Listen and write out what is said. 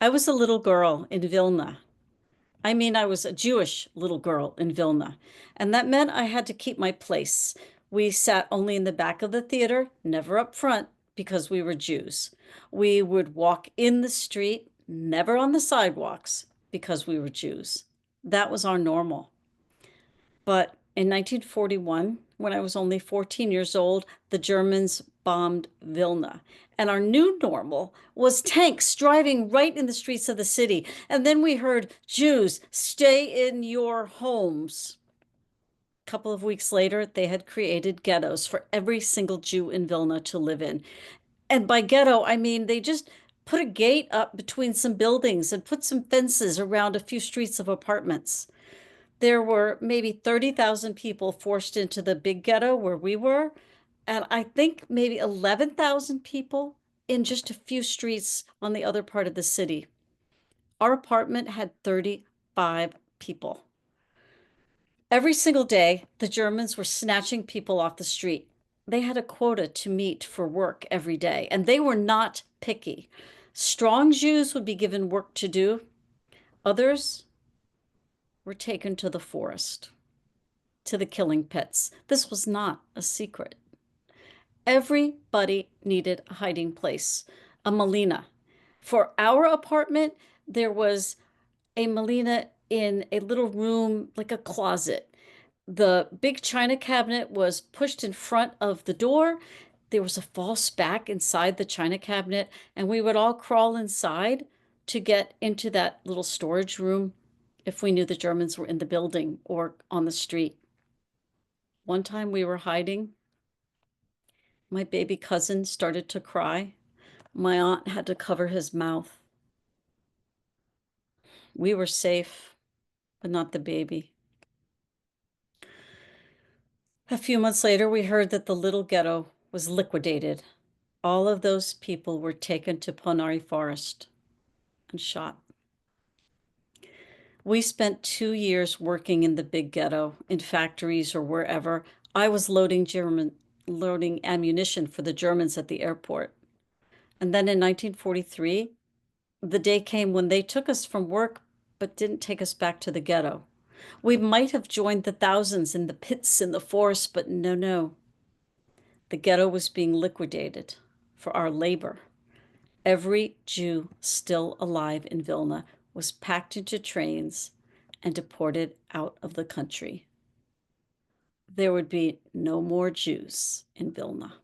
I was a little girl in Vilna. I was a Jewish little girl in Vilna, and that meant I had to keep my place. We sat only in the back of the theater, never up front, because we were Jews. We would walk in the street, never on the sidewalks, because we were Jews. That was our normal. But in 1941, when I was only 14 years old, the Germans bombed Vilna. And our new normal was tanks driving right in the streets of the city. And then we heard, Jews, stay in your homes. A couple of weeks later, they had created ghettos for every single Jew in Vilna to live in. And by ghetto, I mean they just put a gate up between some buildings and put some fences around a few streets of apartments. There were maybe 30,000 people forced into the big ghetto where we were, and I think maybe 11,000 people in just a few streets on the other part of the city. Our apartment had 35 people. Every single day, the Germans were snatching people off the street. They had a quota to meet for work every day, and they were not picky. Strong Jews would be given work to do. Others were taken to the forest, to the killing pits. This was not a secret. Everybody needed a hiding place, a Melina. For our apartment, there was a Melina in a little room, like a closet. The big china cabinet was pushed in front of the door. There was a false back inside the china cabinet, and we would all crawl inside to get into that little storage room if we knew the Germans were in the building or on the street. One time we were hiding. My baby cousin started to cry. My aunt had to cover his mouth. We were safe, but not the baby. A few months later, we heard that the little ghetto was liquidated. All of those people were taken to Ponari Forest and shot. We spent 2 years working in the big ghetto, in factories or wherever. I was loading ammunition for the Germans at the airport. And then in 1943, the day came when they took us from work, but didn't take us back to the ghetto. We might have joined the thousands in the pits in the forest, but no, no. The ghetto was being liquidated for our labor. Every Jew still alive in Vilna was packed into trains and deported out of the country. There would be no more Jews in Vilna.